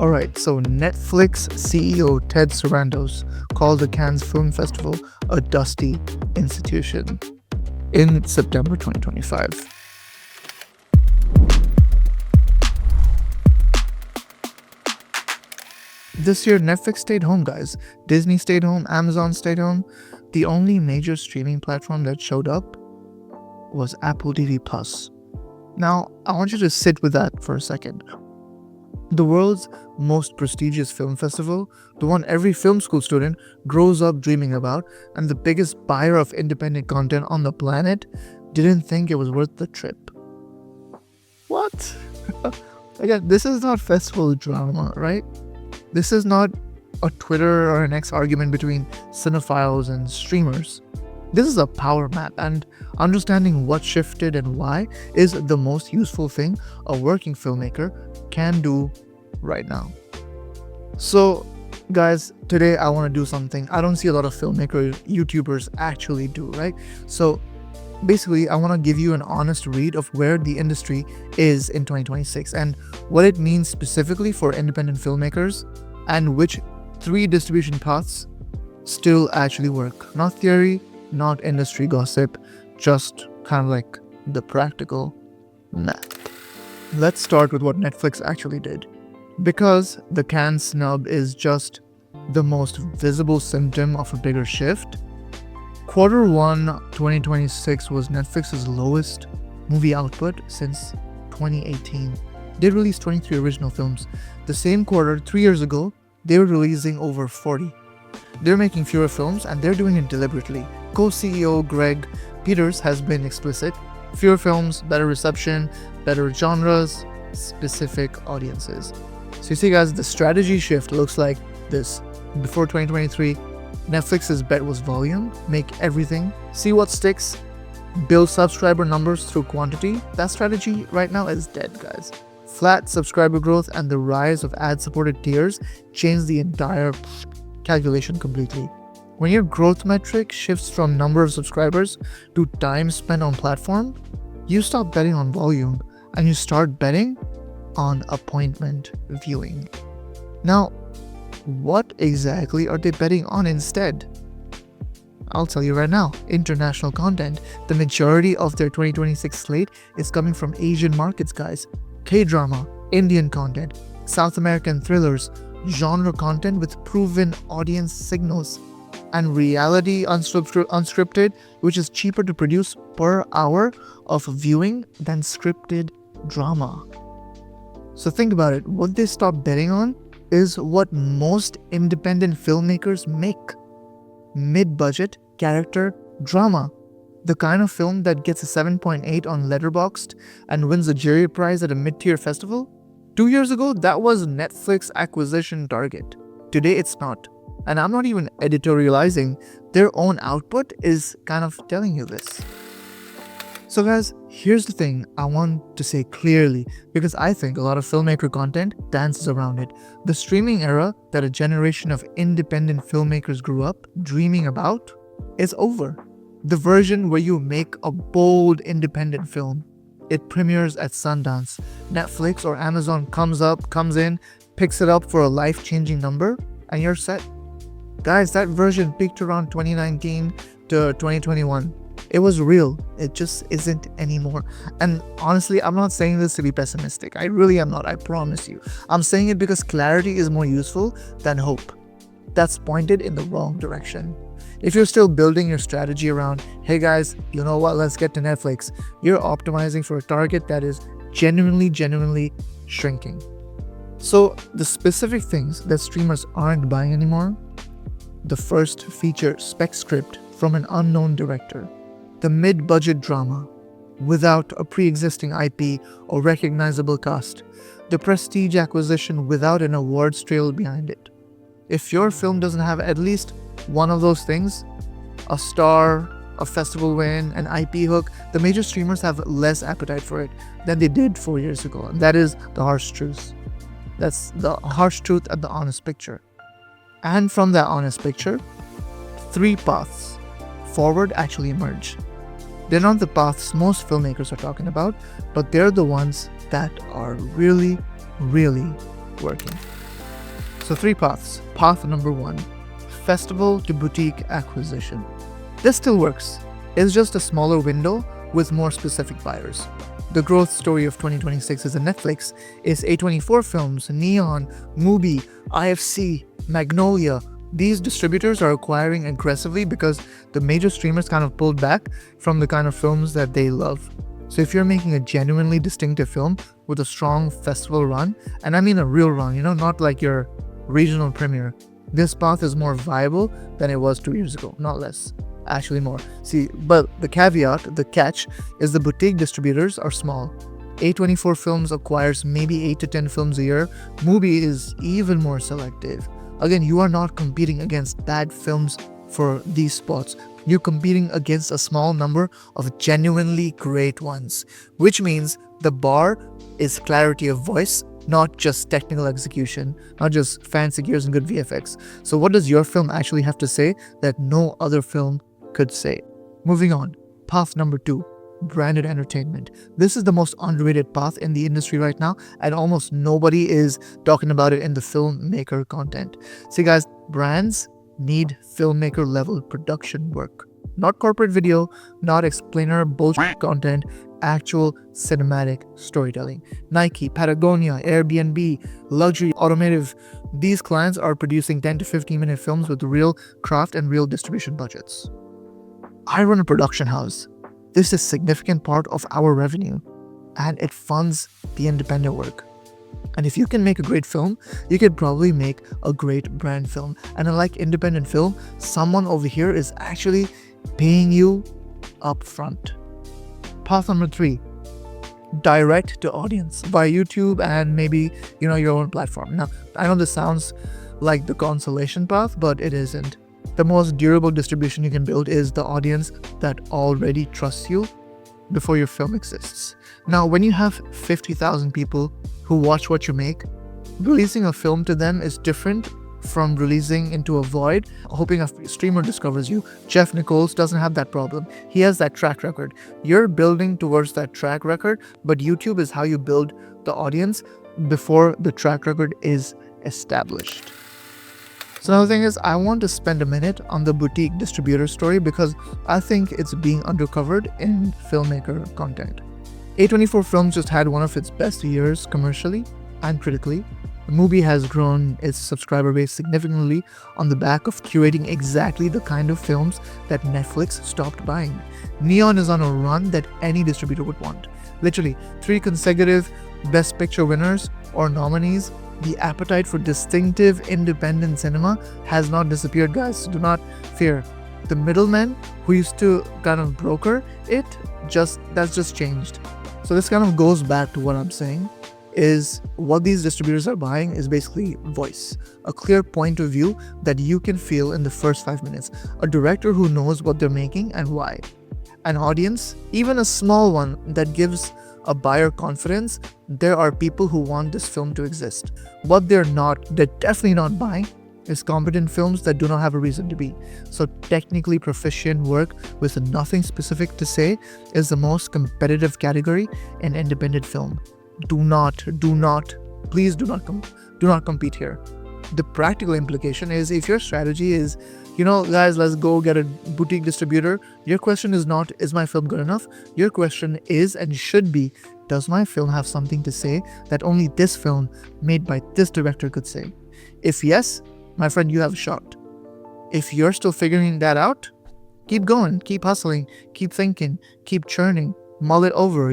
Alright, so Netflix CEO Ted Sarandos called the Cannes Film Festival a dusty institution in September 2025. This year, Netflix stayed home, guys. Disney stayed home, Amazon stayed home. The only major streaming platform that showed up was Apple TV+. Now, I want you to sit with that for a second. The world's most prestigious film festival, the one every film school student grows up dreaming about, and the biggest buyer of independent content on the planet, didn't think it was worth the trip. What? Again, this is not festival drama, right? This is not a Twitter or an X argument between cinephiles and streamers. This is a power map, and understanding what shifted and why is the most useful thing a working filmmaker can do right now. So, guys, today I want to do something I don't see a lot of filmmaker YouTubers actually do, right? So, basically, I want to give you an honest read of where the industry is in 2026 and what it means specifically for independent filmmakers and which 3 distribution paths still actually work. Not theory, not industry gossip, just kind of like the practical math. Let's start with what Netflix actually did. Because the Cannes snub is just the most visible symptom of a bigger shift, Q1 2026 was Netflix's lowest movie output since 2018. They released 23 original films. The same quarter, 3 years ago, they were releasing over 40. They're making fewer films and they're doing it deliberately. Co-CEO Greg Peters has been explicit. Fewer films, better reception, better genres, specific audiences. So you see, guys, the strategy shift looks like this. Before 2023, Netflix's bet was volume, make everything, see what sticks, build subscriber numbers through quantity. That strategy right now is dead, guys. Flat subscriber growth and the rise of ad-supported tiers changed the entire calculation completely. When your growth metric shifts from number of subscribers to time spent on platform, you stop betting on volume and you start betting on appointment viewing. Now, what exactly are they betting on instead? I'll tell you right now. International content. The majority of their 2026 slate is coming from Asian markets, guys. K-drama, Indian content, South American thrillers, genre content with proven audience signals, and reality unscripted, which is cheaper to produce per hour of viewing than scripted drama. So think about it. What they stop betting on is what most independent filmmakers make. Mid-budget character drama. The kind of film that gets a 7.8 on Letterboxd and wins a jury prize at a mid-tier festival. 2 years ago, that was Netflix acquisition target. Today, it's not. And I'm not even editorializing. Their own output is kind of telling you this. So guys, here's the thing I want to say clearly, because I think a lot of filmmaker content dances around it. The streaming era that a generation of independent filmmakers grew up dreaming about is over. The version where you make a bold independent film, it premieres at Sundance, Netflix or Amazon comes in, picks it up for a life-changing number, and you're set. Guys, that version peaked around 2019 to 2021. It was real. It just isn't anymore. And honestly, I'm not saying this to be pessimistic. I really am not, I promise you. I'm saying it because clarity is more useful than hope. That's pointed in the wrong direction. If you're still building your strategy around, hey guys, you know what, let's get to Netflix, you're optimizing for a target that is genuinely shrinking. So the specific things that streamers aren't buying anymore: the first feature spec script from an unknown director, the mid-budget drama without a pre-existing IP or recognizable cast, the prestige acquisition without an awards trail behind it. If your film doesn't have at least one of those things, a star, a festival win, an IP hook, the major streamers have less appetite for it than they did 4 years ago. And that is the harsh truth. That's the harsh truth and the honest picture. And from that honest picture, 3 paths forward actually emerge. They're not the paths most filmmakers are talking about, but they're the ones that are really working. So 3 paths. Path number 1, festival to boutique acquisition. This still works. It's just a smaller window with more specific buyers. The growth story of 2026 is a Netflix, is A24 Films, Neon, Mubi, IFC, Magnolia. These distributors are acquiring aggressively because the major streamers kind of pulled back from the kind of films that they love. So if you're making a genuinely distinctive film with a strong festival run, and I mean a real run, not like your regional premiere, this path is more viable than it was 2 years ago, not less. Actually more. See, but the caveat, the catch, is the boutique distributors are small. A24 Films acquires maybe 8 to 10 films a year. Mubi is even more selective. Again, you are not competing against bad films for these spots. You're competing against a small number of genuinely great ones, which means the bar is clarity of voice, not just technical execution, not just fancy gears and good VFX. So what does your film actually have to say that no other film could say? Moving on, path number 2, branded entertainment. This is the most underrated path in the industry right now, and almost nobody is talking about it in the filmmaker content. See guys, brands need filmmaker level production work. Not corporate video, not explainer bullshit content, actual cinematic storytelling. Nike, Patagonia, Airbnb, luxury automotive, these clients are producing 10 to 15 minute films with real craft and real distribution budgets. I run a production house. This is a significant part of our revenue, and it funds the independent work. And if you can make a great film, you could probably make a great brand film. And unlike independent film, someone over here is actually paying you up front. Path number 3, direct to audience via YouTube and maybe your own platform. Now, I know this sounds like the consolation path, but it isn't. The most durable distribution you can build is the audience that already trusts you before your film exists. Now, when you have 50,000 people who watch what you make, releasing a film to them is different from releasing into a void, hoping a streamer discovers you. Jeff Nichols doesn't have that problem. He has that track record. You're building towards that track record, but YouTube is how you build the audience before the track record is established. So another thing is, I want to spend a minute on the boutique distributor story because I think it's being undercovered in filmmaker content. A24 Films just had one of its best years commercially and critically. Mubi has grown its subscriber base significantly on the back of curating exactly the kind of films that Netflix stopped buying. Neon is on a run that any distributor would want. Literally, 3 consecutive Best Picture winners or nominees. The appetite for distinctive independent cinema has not disappeared, guys. Do not fear. The middlemen who used to kind of broker it, that's just changed. So this kind of goes back to what I'm saying, is what these distributors are buying is basically voice, a clear point of view that you can feel in the first 5 minutes, a director who knows what they're making and why, an audience, even a small one, that gives a buyer confidence. There are people who want this film to exist. What they're definitely not buying is competent films that do not have a reason to be. So technically proficient work with nothing specific to say is the most competitive category in independent film. Please do not compete here. The practical implication is, if your strategy is, guys, let's go get a boutique distributor, your question is not, is my film good enough? Your question is, and should be, does my film have something to say that only this film made by this director could say? If yes, my friend, you have a shot. If you're still figuring that out, keep going, keep hustling, keep thinking, keep churning, mull it over,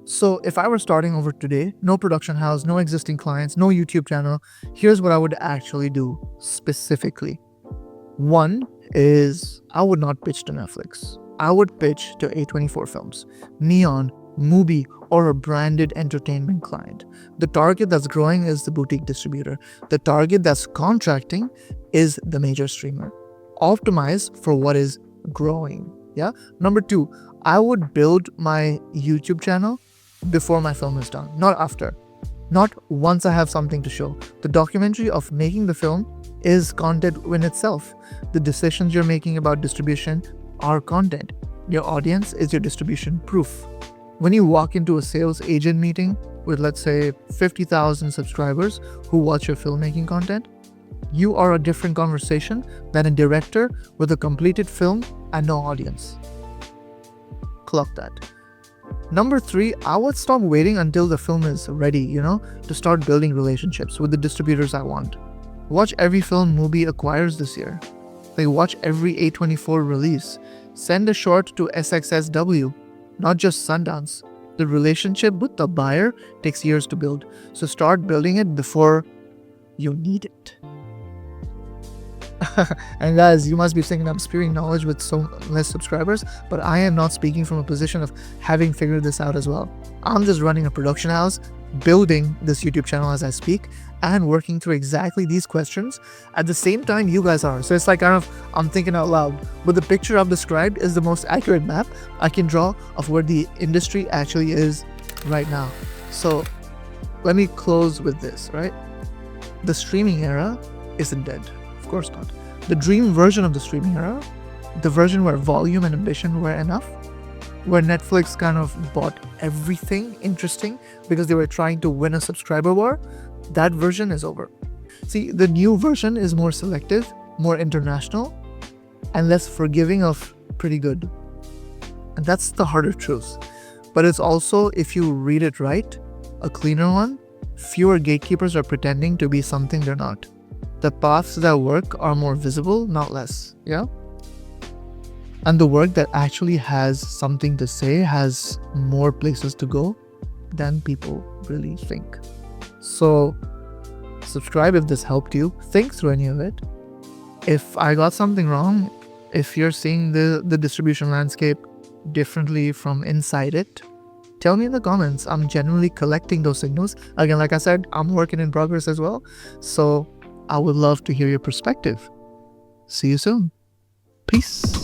So if I were starting over today, no production house, no existing clients, no YouTube channel, here's what I would actually do specifically. One is, I would not pitch to Netflix. I would pitch to A24 Films, Neon, Mubi, or a branded entertainment client. The target that's growing is the boutique distributor. The target that's contracting is the major streamer. Optimize for what is growing. Yeah. Number 2, I would build my YouTube channel before my film is done, not after. Not once I have something to show. The documentary of making the film is content in itself. The decisions you're making about distribution are content. Your audience is your distribution proof. When you walk into a sales agent meeting, with, let's say, 50,000 subscribers who watch your filmmaking content, you are a different conversation than a director with a completed film and no audience. Clock that. Number 3, I would stop waiting until the film is ready, to start building relationships with the distributors I want. Watch every film Mubi acquires this year. Like, watch every A24 release. Send a short to SXSW, not just Sundance. The relationship with the buyer takes years to build, so start building it before you need it. And guys, you must be thinking I'm spewing knowledge with so less subscribers, but I am not speaking from a position of having figured this out as well. I'm just running a production house, building this YouTube channel as I speak, and working through exactly these questions at the same time you guys are. So it's like I'm thinking out loud, but the picture I've described is the most accurate map I can draw of where the industry actually is right now. So let me close with this, right? The streaming era isn't dead. Of course not. The dream version of the streaming era, the version where volume and ambition were enough, where Netflix kind of bought everything interesting because they were trying to win a subscriber war, that version is over. See, the new version is more selective, more international, and less forgiving of pretty good. And that's the harder truth. But it's also, if you read it right, a cleaner one. Fewer gatekeepers are pretending to be something they're not. The paths that work are more visible, not less. Yeah? And the work that actually has something to say has more places to go than people really think. So subscribe if this helped you. Think through any of it. If I got something wrong, if you're seeing the distribution landscape differently from inside it, tell me in the comments. I'm genuinely collecting those signals. Again, like I said, I'm working in progress as well. So I would love to hear your perspective. See you soon. Peace.